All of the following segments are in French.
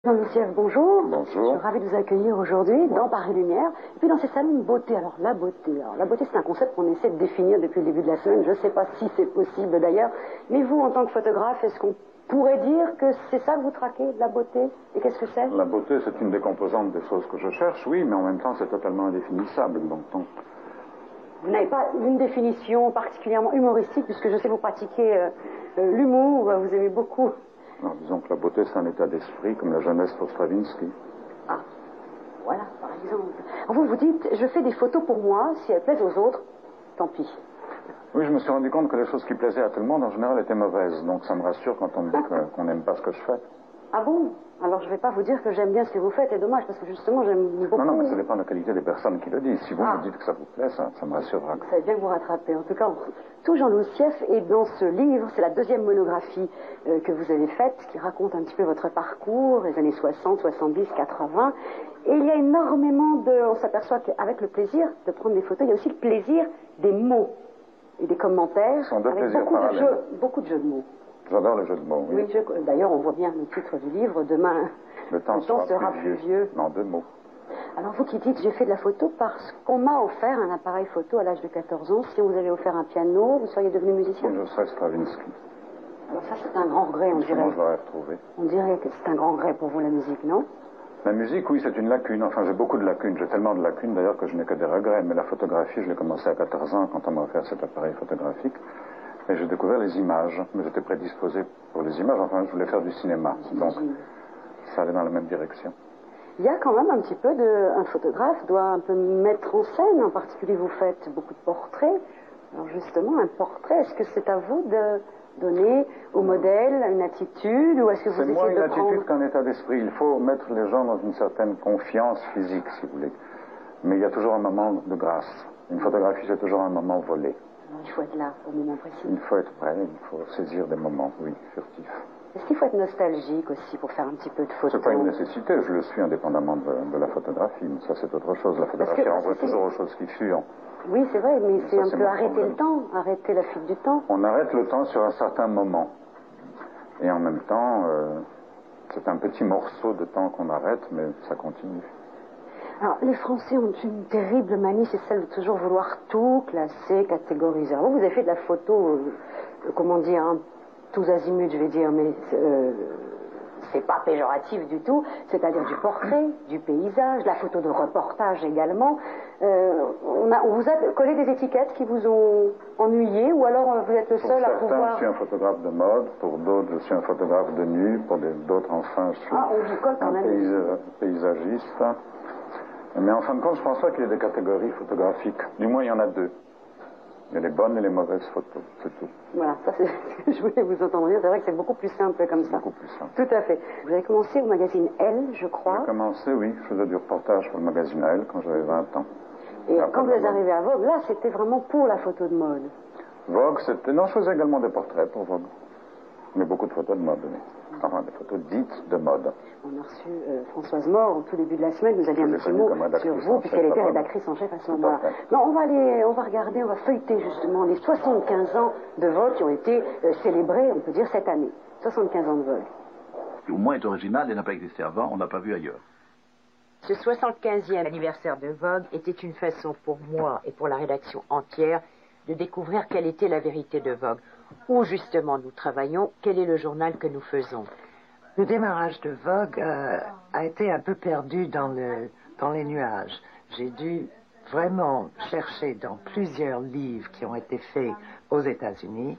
Jean-Louis, bonjour. Bonjour. Je suis ravie de vous accueillir aujourd'hui dans Paris Lumière. Et puis dans ces salons de beauté. Alors la beauté, c'est un concept qu'on essaie de définir depuis le début de la semaine. Je ne sais pas si c'est possible d'ailleurs. Mais vous, en tant que photographe, est-ce qu'on pourrait dire que c'est ça que vous traquez, la beauté? Et qu'est-ce que c'est? La beauté, c'est une des composantes des choses que je cherche, oui, mais en même temps, c'est totalement indéfinissable. Vous n'avez pas une définition particulièrement humoristique, puisque je sais que vous pratiquez l'humour, vous aimez beaucoup. Alors, disons que la beauté, c'est un état d'esprit, comme la jeunesse pour Stravinsky. Ah, voilà, par exemple. Alors vous dites, je fais des photos pour moi, si elles plaisent aux autres, tant pis. Oui, je me suis rendu compte que les choses qui plaisaient à tout le monde, en général, étaient mauvaises. Donc ça me rassure quand on me dit qu'on n'aime pas ce que je fais. Ah bon? Alors je ne vais pas vous dire que j'aime bien ce que vous faites, c'est dommage, parce que justement j'aime beaucoup... Non, mais ça dépend de la qualité des personnes qui le disent. Si vous me dites que ça vous plaît, ça me rassurera. Vous savez bien que vous rattrapez. En tout cas, tout Jean-Louis Sieff est dans ce livre. C'est la deuxième monographie que vous avez faite, qui raconte un petit peu votre parcours, les années 60, 70, 80. Et il y a énormément de... On s'aperçoit qu'avec le plaisir de prendre des photos, il y a aussi le plaisir des mots et des commentaires. Ce sont deux avec plaisirs beaucoup de jeux de mots. J'adore le jeu de mots, oui. D'ailleurs, on voit bien le titre du livre, Demain, le temps sera plus vieux. Non, deux mots. Alors vous qui dites, j'ai fait de la photo parce qu'on m'a offert un appareil photo à l'âge de 14 ans. Si on vous avait offert un piano, vous seriez devenu musicien? Je serais Stravinsky. Alors ça, c'est un grand regret, on dirait. Je l'aurais retrouvé. On dirait que c'est un grand regret pour vous, la musique, non? La musique, oui, c'est une lacune. Enfin, j'ai beaucoup de lacunes. J'ai tellement de lacunes, d'ailleurs, que je n'ai que des regrets. Mais la photographie, je l'ai commencé à 14 ans, quand on m'a offert cet appareil photographique. Et j'ai découvert les images. Mais j'étais prédisposé pour les images. Enfin, je voulais faire du cinéma. Donc, ça allait dans la même direction. Il y a quand même un petit peu de... Un photographe doit un peu mettre en scène. En particulier, vous faites beaucoup de portraits. Alors justement, un portrait, est-ce que c'est à vous de donner au modèle une attitude, ou est-ce que vous essayez de prendre... C'est moins une attitude qu'un état d'esprit. Il faut mettre les gens dans une certaine confiance physique, si vous voulez. Mais il y a toujours un moment de grâce. Une photographie, c'est toujours un moment volé. Alors, il faut être là au moment précis. Il faut être prêt, il faut saisir des moments, oui, furtifs. Est-ce qu'il faut être nostalgique aussi pour faire un petit peu de photos? C'est pas une nécessité, je le suis indépendamment de la photographie. Mais ça, c'est autre chose. La photographie renvoie toujours aux choses qui furent. Oui, c'est vrai, mais c'est un peu arrêter le temps, arrêter la fuite du temps. On arrête le temps sur un certain moment. Et en même temps, c'est un petit morceau de temps qu'on arrête, mais ça continue. Alors, les Français ont une terrible manie, c'est celle de toujours vouloir tout classer, catégoriser. Alors, vous avez fait de la photo, comment dire, tous azimuts, je vais dire, mais c'est pas péjoratif du tout, c'est-à-dire du portrait, du paysage, la photo de reportage également. On vous a collé des étiquettes qui vous ont ennuyé, ou alors vous êtes le seul à pouvoir... Pour certains, je suis un photographe de mode, pour d'autres, je suis un photographe de nu, pour d'autres, enfin, je suis on vous colle quand même. Paysagiste. Mais en fin de compte, je pense pas qu'il y ait des catégories photographiques. Du moins, il y en a deux. Il y a les bonnes et les mauvaises photos, c'est tout. Voilà, ça c'est ce que je voulais vous entendre dire. C'est vrai que c'est beaucoup plus simple comme ça. Beaucoup plus simple. Tout à fait. Vous avez commencé au magazine Elle, je crois. J'ai commencé, oui. Je faisais du reportage pour le magazine Elle quand j'avais 20 ans. Et quand vous êtes arrivé à Vogue, là, c'était vraiment pour la photo de mode. Vogue, c'était... Non, je faisais également des portraits pour Vogue. Mais beaucoup de photos de mode, oui. Enfin, des photos dites de mode. On a reçu Françoise Maure au tout début de la semaine. Vous aviez un petit mot sur vous, puisqu'elle était rédactrice en chef à ce moment-là. Non, on va regarder, on va feuilleter justement les 75 ans de Vogue qui ont été célébrés, on peut dire, cette année. 75 ans de Vogue. Au moins est original et n'a pas existé avant, on n'a pas vu ailleurs. Ce 75e anniversaire de Vogue était une façon pour moi et pour la rédaction entière de découvrir quelle était la vérité de Vogue. Où justement nous travaillons, quel est le journal que nous faisons. Le démarrage de Vogue a été un peu perdu dans les nuages. J'ai dû vraiment chercher dans plusieurs livres qui ont été faits aux États-Unis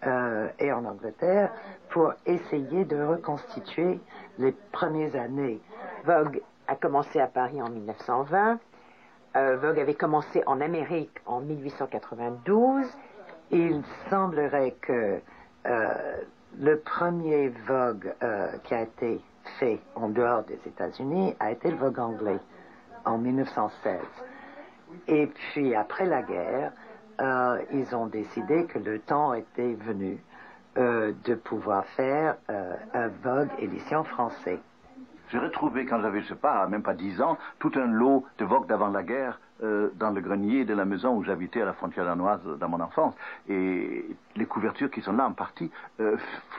et en Angleterre pour essayer de reconstituer les premières années. Vogue a commencé à Paris en 1920. Vogue avait commencé en Amérique en 1892. Il semblerait que le premier Vogue qui a été fait en dehors des États-Unis a été le Vogue anglais en 1916. Et puis après la guerre, ils ont décidé que le temps était venu de pouvoir faire un Vogue édition français. J'ai retrouvé, quand j'avais, je sais pas, même pas 10 ans, tout un lot de Vogue d'avant la guerre dans le grenier de la maison où j'habitais à la frontière danoise dans mon enfance. Et les couvertures qui sont là, en partie,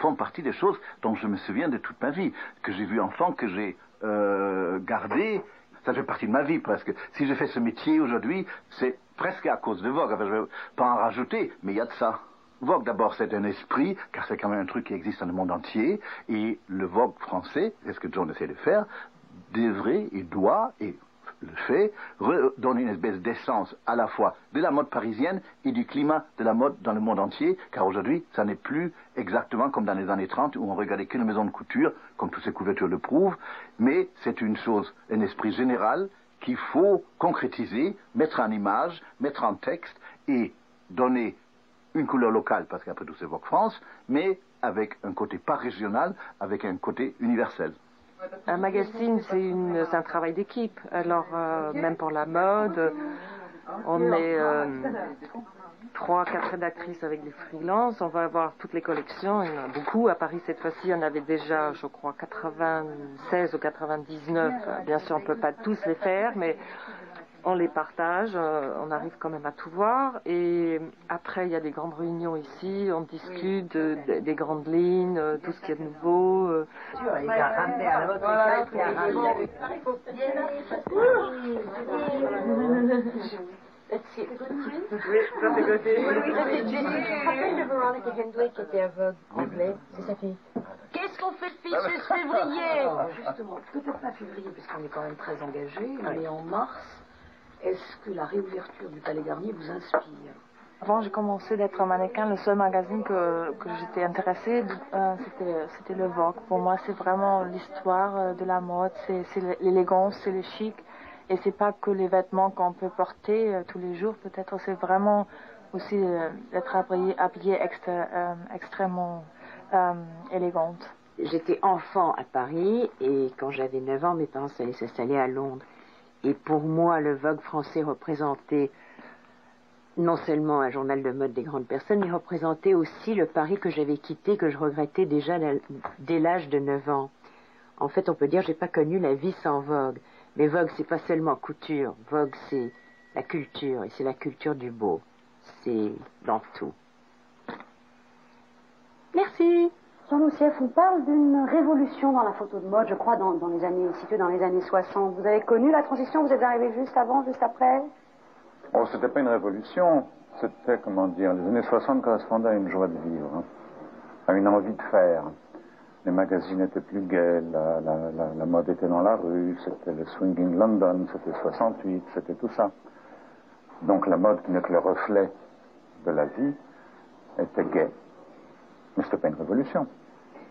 font partie des choses dont je me souviens de toute ma vie, que j'ai vu enfant, que j'ai gardé. Ça fait partie de ma vie, presque. Si je fais ce métier aujourd'hui, c'est presque à cause de Vogue. Enfin, je ne vais pas en rajouter, mais il y a de ça. Vogue, d'abord, c'est un esprit, car c'est quand même un truc qui existe dans le monde entier, et le Vogue français, c'est ce que John essaie de faire, devrait et doit, et le fait, redonner une espèce d'essence à la fois de la mode parisienne et du climat de la mode dans le monde entier, car aujourd'hui, ça n'est plus exactement comme dans les années 30, où on regardait qu'une maison de couture, comme toutes ces couvertures le prouvent, mais c'est une chose, un esprit général qu'il faut concrétiser, mettre en image, mettre en texte, et donner une couleur locale, parce qu'après tout c'est Vogue France, mais avec un côté pas régional, avec un côté universel. Un magazine, c'est un travail d'équipe. Alors, même pour la mode, on est 3-4 rédactrices avec des freelances. On va avoir toutes les collections. Il y en a beaucoup. À Paris, cette fois-ci, il y en avait déjà, je crois, 96 ou 99. Bien sûr, on ne peut pas tous les faire, mais on les partage, on arrive quand même à tout voir. Et après, il y a des grandes réunions ici, on discute des grandes lignes, tout ce qu'il y a de nouveau. Il a ramené à l'autre, il a ramené. Oui, ça c'est côté. Je rappelle de Veronica Hendley qui était à Vogue anglais, c'est sa fille. Qu'est-ce qu'on fait de 6 février? Justement, peut-être pas février, puisqu'on est quand même très engagé, mais en mars, est-ce que la réouverture du Palais Garnier vous inspire? Avant, j'ai commencé d'être un mannequin. Le seul magazine que j'étais intéressée, c'était le Vogue. Pour moi, c'est vraiment l'histoire de la mode, c'est l'élégance, c'est le chic. Et c'est pas que les vêtements qu'on peut porter tous les jours. Peut-être c'est vraiment aussi d'être habillée extrêmement élégante. J'étais enfant à Paris et quand j'avais 9 ans, mes parents allaient s'installer à Londres. Et pour moi, le Vogue français représentait non seulement un journal de mode des grandes personnes, mais représentait aussi le Paris que j'avais quitté, que je regrettais déjà dès l'âge de 9 ans. En fait, on peut dire que j'ai pas connu la vie sans Vogue. Mais Vogue, c'est pas seulement couture. Vogue, c'est la culture, et c'est la culture du beau. C'est dans tout. Merci. Jean Oussief, on parle d'une révolution dans la photo de mode, je crois, située dans les années 60. Vous avez connu la transition? Vous êtes arrivé juste avant, juste après? Oh, c'était pas une révolution. C'était, comment dire, les années 60 correspondaient à une joie de vivre, hein, à une envie de faire. Les magazines étaient plus gais, la mode était dans la rue, c'était le Swinging London, c'était 68, c'était tout ça. Donc la mode, qui n'est que le reflet de la vie, était gaie. Mais c'était pas une révolution.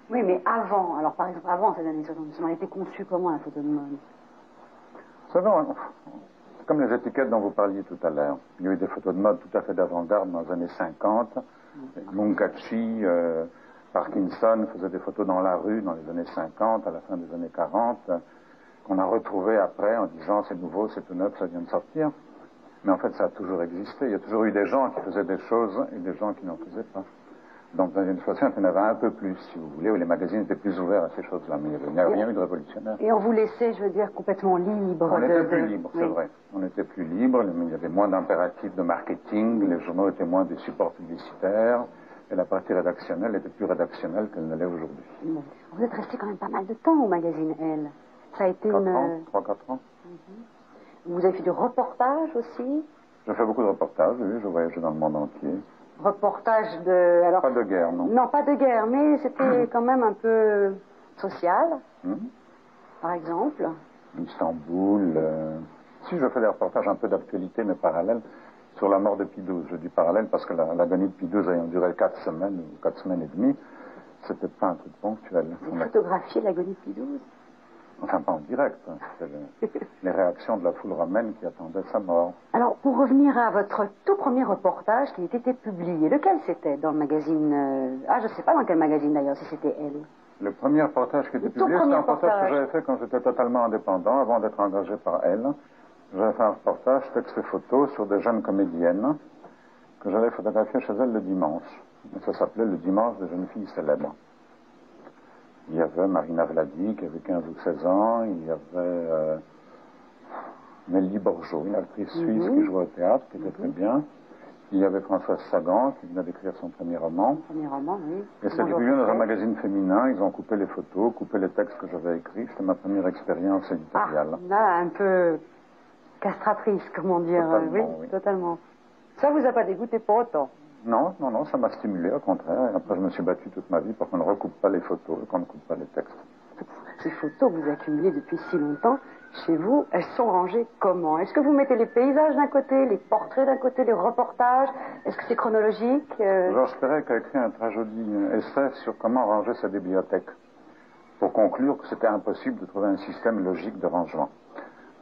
Oui, mais avant, alors par exemple, avant ces années 60, ça a été conçu comment la photo de mode? Vous savez, c'est comme les étiquettes dont vous parliez tout à l'heure. Il y a eu des photos de mode tout à fait d'avant-garde dans les années 50. Munkachi, Parkinson faisait des photos dans la rue dans les années 50, à la fin des années 40, qu'on a retrouvées après en disant c'est nouveau, c'est tout neuf, ça vient de sortir. Mais en fait, ça a toujours existé. Il y a toujours eu des gens qui faisaient des choses et des gens qui n'en faisaient pas. Donc, dans une façon, il y en avait un peu plus, si vous voulez, où les magazines étaient plus ouverts à ces choses-là. Mais il n'y a rien eu de révolutionnaire. Et on vous laissait, je veux dire, complètement libre. On était plus libre, c'est vrai. On était plus libre, il y avait moins d'impératifs de marketing, les journaux étaient moins des supports publicitaires, et la partie rédactionnelle était plus rédactionnelle qu'elle ne l'est aujourd'hui. Bon. Vous êtes resté quand même pas mal de temps au magazine Elle. Ça a été 3-4 ans. Vous avez fait du reportage aussi? J'ai fait beaucoup de reportages, oui, je voyageais dans le monde entier. Reportage de... Alors, pas de guerre, non. Non, pas de guerre, mais c'était quand même un peu social, par exemple. Istanbul. Si, je fais des reportages un peu d'actualité, mais parallèles, sur la mort de Pie XII. Je dis parallèle parce que l'agonie de Pie XII ayant duré 4 semaines, ou 4 semaines et demie, c'était pas un truc ponctuel. Vous photographiez l'agonie de Pie XII? Enfin, pas en direct. Hein. C'était les réactions de la foule romaine qui attendait sa mort. Alors, pour revenir à votre tout premier reportage qui a été publié, lequel c'était dans le magazine je ne sais pas dans quel magazine d'ailleurs, si c'était Elle. Le premier reportage qui était publié, c'était un reportage que j'avais fait quand j'étais totalement indépendant, avant d'être engagé par Elle. J'avais fait un reportage, texte et photo, sur des jeunes comédiennes que j'allais photographier chez elles le dimanche. Et ça s'appelait Le dimanche des jeunes filles célèbres. Il y avait Marina Vladi qui avait 15 ou 16 ans, il y avait Nelly Borjo, une actrice suisse qui jouait au théâtre, qui était très bien. Il y avait Françoise Sagan qui venait d'écrire son premier roman. Premier roman, oui. Et c'est publié dans un magazine féminin, ils ont coupé les photos, coupé les textes que j'avais écrits. C'était ma première expérience éditoriale. Là, un peu castratrice, comment dire. Totalement, oui. Totalement. Ça vous a pas dégoûté pour autant? Non, non, non, ça m'a stimulé, au contraire. Et après, je me suis battu toute ma vie pour qu'on ne recoupe pas les photos et qu'on ne coupe pas les textes. Ces photos que vous accumulez depuis si longtemps, chez vous, elles sont rangées comment? Est-ce que vous mettez les paysages d'un côté, les portraits d'un côté, les reportages? Est-ce que c'est chronologique? Georges Perec a écrit un très joli essai sur comment ranger sa bibliothèque, pour conclure que c'était impossible de trouver un système logique de rangement.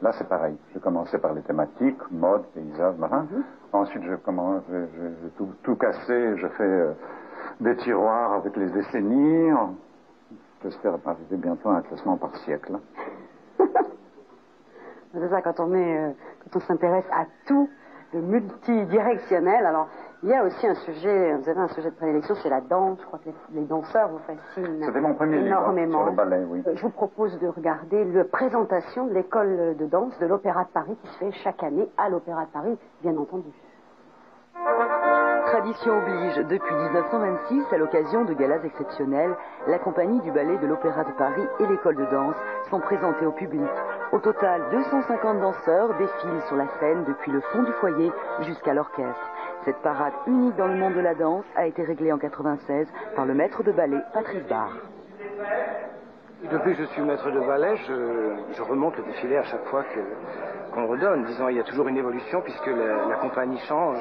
Là, c'est pareil. J'ai commencé par les thématiques, mode, paysage, marin. Ensuite, j'ai tout cassé. Je fais des tiroirs avec les décennies. J'espère arriver bientôt à un classement par siècle. C'est ça, quand on s'intéresse à tout, le multidirectionnel. Alors, il y a aussi un sujet, vous avez un sujet de prédilection, c'est la danse. Je crois que les danseurs vous fascinent C'était mon premier livre sur le ballet, oui. Je vous propose de regarder la présentation de l'école de danse de l'Opéra de Paris qui se fait chaque année à l'Opéra de Paris, bien entendu. Tradition oblige, depuis 1926, à l'occasion de galas exceptionnels, la compagnie du ballet de l'Opéra de Paris et l'école de danse sont présentés au public. Au total, 250 danseurs défilent sur la scène depuis le fond du foyer jusqu'à l'orchestre. Cette parade unique dans le monde de la danse a été réglée en 1996 par le maître de ballet Patrice Barre. Depuis que je suis maître de ballet, je remonte le défilé à chaque fois qu'on le redonne. Disons, il y a toujours une évolution puisque la compagnie change.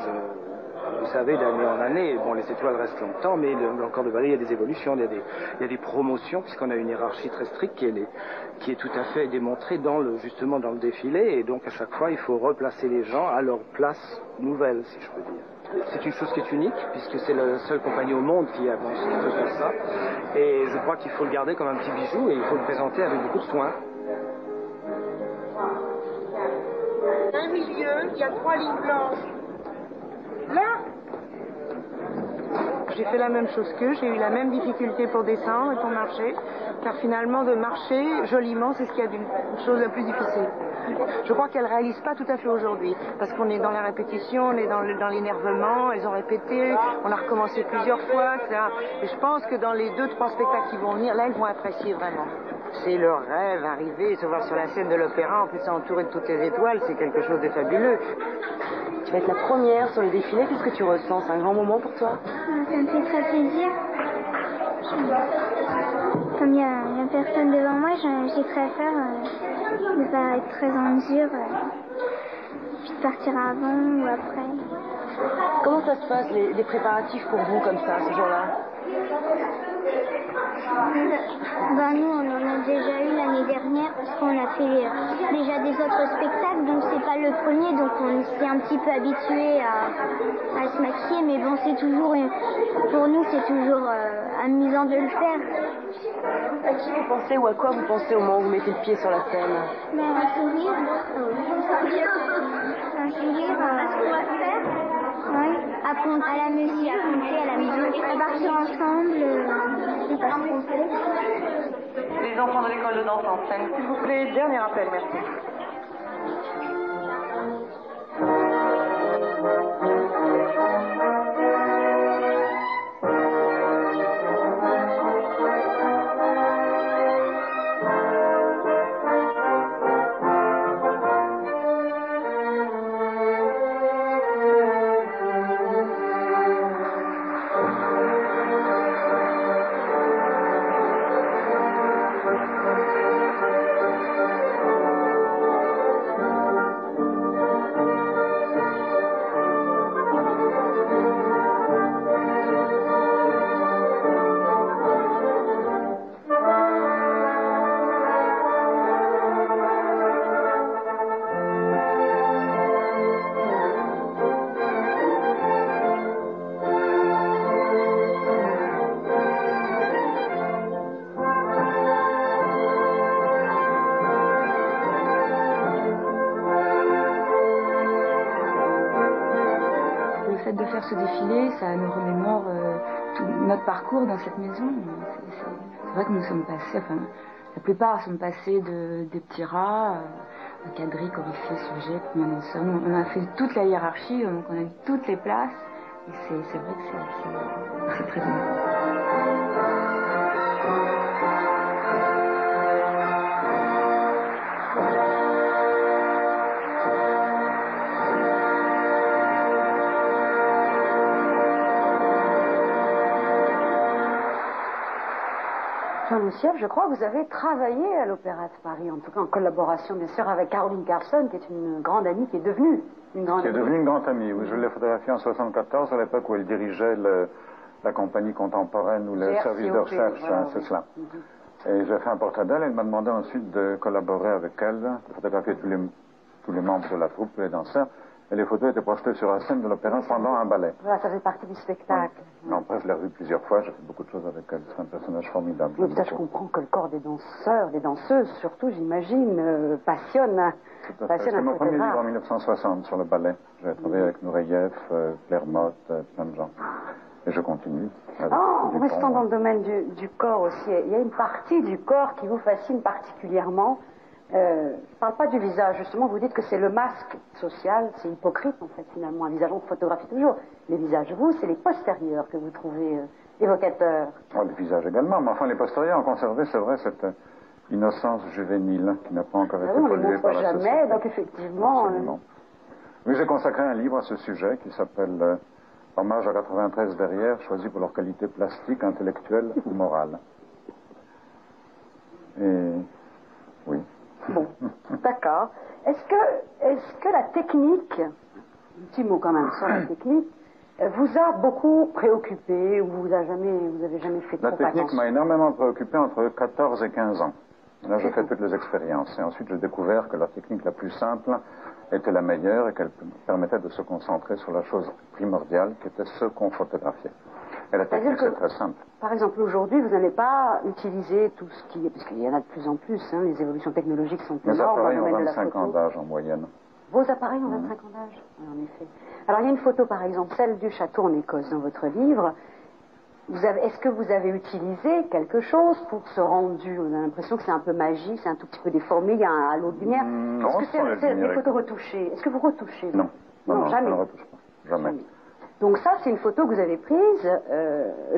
Vous savez, d'année en année, bon, les étoiles restent longtemps, mais dans le corps de ballet, il y a des évolutions, il y a des promotions, puisqu'on a une hiérarchie très stricte qui est tout à fait démontrée justement dans le défilé, et donc à chaque fois, il faut replacer les gens à leur place nouvelle, si je peux dire. C'est une chose qui est unique, puisque c'est la seule compagnie au monde qui peut faire ça, et je crois qu'il faut le garder comme un petit bijou, et il faut le présenter avec beaucoup de soin. Dans le milieu, il y a 3 lignes blanches. Là, j'ai fait la même chose qu'eux, j'ai eu la même difficulté pour descendre et pour marcher, car finalement de marcher joliment, c'est ce qu'il y a d'une chose la plus difficile. Je crois qu'elles ne réalisent pas tout à fait aujourd'hui, parce qu'on est dans la répétition, on est dans l'énervement, elles ont répété, on a recommencé plusieurs fois, etc. Et je pense que dans les 2-3 spectacles qui vont venir, là, elles vont apprécier vraiment. C'est leur rêve, arriver, se voir sur la scène de l'opéra, en plus entouré de toutes les étoiles, c'est quelque chose de fabuleux. Tu vas être la première sur le défilé, qu'est-ce que tu ressens? C'est un grand moment pour toi? Ça me fait très plaisir. Comme il y a personne devant moi, j'ai très peur de ne pas être très en mesure, puis de partir avant ou après. Comment ça se passe, les préparatifs pour vous, comme ça, ce jour-là? Nous, on en a déjà eu l'année dernière, parce qu'on a fait déjà des autres spectacles, donc c'est pas le premier, donc on s'est un petit peu habitué à se maquiller, mais bon, c'est toujours, pour nous, c'est toujours amusant de le faire. À qui vous pensez ou à quoi vous pensez au moment où vous mettez le pied sur la scène? Un sourire. Un sourire. Ce qu'on va faire. Oui, à la musique, à la musique, à partir ensemble, je sais pas ce qu'on fait. Les enfants de l'école de danse en scène. S'il vous plaît, dernier appel, merci. Ce défilé, ça nous remémore tout notre parcours dans cette maison. C'est vrai que nous sommes passés, enfin, la plupart sont passés des petits rats, à Cadry, Coryphée, Sujet, Premier Annonceur. On a fait toute la hiérarchie, donc on a eu toutes les places. Et c'est vrai que c'est très bien. Jean-Louis Sièvre, je crois que vous avez travaillé à l'Opéra de Paris, en tout cas en collaboration bien sûr avec Caroline Carlson, qui est une grande amie, qui est devenue une grande amie. Qui est devenue une grande amie, oui. Je l'ai photographiée en 1974, à l'époque où elle dirigeait la compagnie contemporaine ou le service de recherche, voilà, c'est cela. Et j'ai fait un portrait d'elle, elle m'a demandé ensuite de collaborer avec elle, de photographier tous les membres de la troupe, tous les danseurs. Et les photos étaient projetées sur la scène de l'opéra pendant un ballet. Voilà, ça fait partie du spectacle. Oui. Après, je l'ai revue plusieurs fois, j'ai fait beaucoup de choses avec elle. C'est un personnage formidable. Oui, ça, je comprends que le corps des danseurs, des danseuses, surtout, j'imagine, passionne. C'est mon premier livre en 1960 sur le ballet. J'ai travaillé avec Nureyev, Claire Motte, plein de gens. Et je continue. En restant dans le domaine du corps aussi, il y a une partie du corps qui vous fascine particulièrement. Je ne parle pas du visage, justement, vous dites que c'est le masque social, c'est hypocrite en fait finalement, un visage on photographie toujours, les visages, vous, c'est les postérieurs que vous trouvez évocateurs. Oh, les visages également, mais enfin les postérieurs ont conservé, c'est vrai, cette innocence juvénile qui n'a pas encore été polluée par la société. Jamais, donc effectivement... Oui, j'ai consacré un livre à ce sujet qui s'appelle Hommage à 93 derrière, choisis pour leur qualité plastique, intellectuelle ou morale. Et... oui. Bon, d'accord. Est-ce que la technique, un petit mot quand même sur la technique, vous a beaucoup préoccupé ou vous avez jamais fait trop attention? La technique m'a énormément préoccupé entre 14 et 15 ans. Là, j'ai fait toutes les expériences. Et ensuite, j'ai découvert que la technique la plus simple était la meilleure et qu'elle permettait de se concentrer sur la chose primordiale qui était ce qu'on photographiait. Et la technique, c'est très simple. Par exemple, aujourd'hui, vous n'allez pas utiliser tout ce qui est... Parce qu'il y en a de plus en plus, hein, les évolutions technologiques sont énormes. Mes appareils dans le ont domaine 25 ans d'âge en moyenne. Vos appareils ont 25 ans d'âge? En effet. Alors, il y a une photo, par exemple, celle du château en Écosse dans votre livre. Est-ce que vous avez utilisé quelque chose pour ce rendu? On a l'impression que c'est un peu magique, c'est un tout petit peu déformé, il y a un halo de lumière. Est-ce que c'est des photos retouchées? Est-ce que vous retouchez? Non. Non, jamais. Je ne retouche pas. Jamais. Donc ça, c'est une photo que vous avez prise.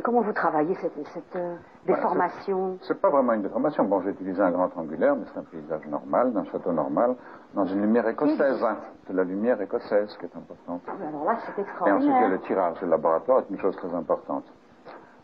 Comment vous travaillez cette déformation? C'est pas vraiment une déformation. Bon, j'ai utilisé un grand angulaire, mais c'est un paysage normal, d'un château normal, dans une lumière écossaise. C'est la lumière écossaise qui est importante. Alors là, c'est Et extraordinaire. ensuite, il y a le tirage. Le laboratoire est une chose très importante.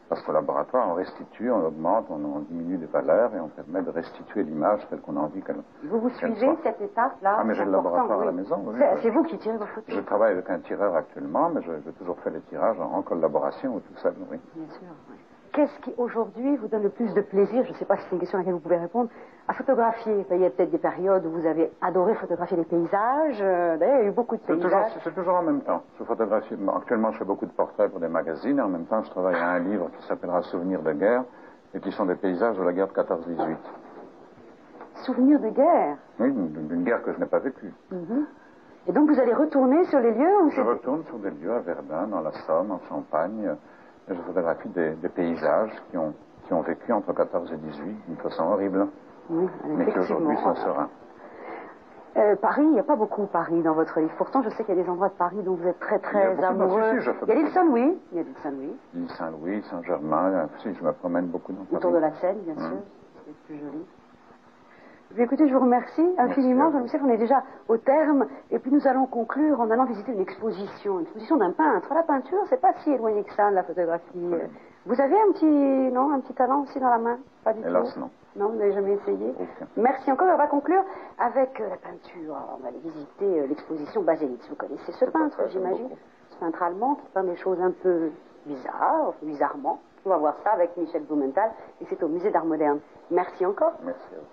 Parce qu'au laboratoire, on restitue, on augmente, on diminue les valeurs et on permet de restituer l'image telle qu'on a envie qu'elle soit. Vous suivez cette étape-là? Ah, mais j'ai le laboratoire à la maison. Oui, c'est vous qui tirez vos photos? Je travaille avec un tireur actuellement, mais j'ai toujours fait les tirages en collaboration ou tout seul, oui. Bien sûr, oui. Qu'est-ce qui, aujourd'hui, vous donne le plus de plaisir, je ne sais pas si c'est une question à laquelle vous pouvez répondre, à photographier? Il y a peut-être des périodes où vous avez adoré photographier des paysages. D'ailleurs, il y a eu beaucoup de paysages. C'est toujours en même temps. Je photographie. Actuellement, je fais beaucoup de portraits pour des magazines. Et en même temps, je travaille à un livre qui s'appellera Souvenirs de guerre et qui sont des paysages de la guerre de 14-18. Souvenirs de guerre? Oui, d'une guerre que je n'ai pas vécue. Et donc, vous allez retourner sur les lieux où je retourne sur des lieux à Verdun, dans la Somme, en Champagne. Et je photographie des paysages qui ont vécu entre 14 et 18 d'une façon horrible, mais qui aujourd'hui sont sereins. Paris, il n'y a pas beaucoup Paris dans votre livre. Pourtant, je sais qu'il y a des endroits de Paris dont vous êtes très amoureux. Il y a l'île Saint-Louis. Il y a l'île Saint-Louis. L'île Saint-Louis, Saint-Germain. Si, je me promène beaucoup dans Paris. Autour de la Seine, bien sûr. C'est plus joli. Écoutez, je vous remercie infiniment. Jean-Louis Sièvre, on est déjà au terme. Et puis nous allons conclure en allant visiter une exposition d'un peintre. La peinture, c'est pas si éloigné que ça de la photographie. Oui. Vous avez un petit talent aussi dans la main? Pas du tout. Hélas, non. Non, vous n'avez jamais essayé? Merci encore. On va conclure avec la peinture. On va aller visiter l'exposition Baselitz. Vous connaissez ce peintre, j'imagine? Ce peintre allemand qui peint des choses un peu bizarrement. On va voir ça avec Michel Blumenthal et c'est au Musée d'Art Moderne. Merci encore. Merci à vous.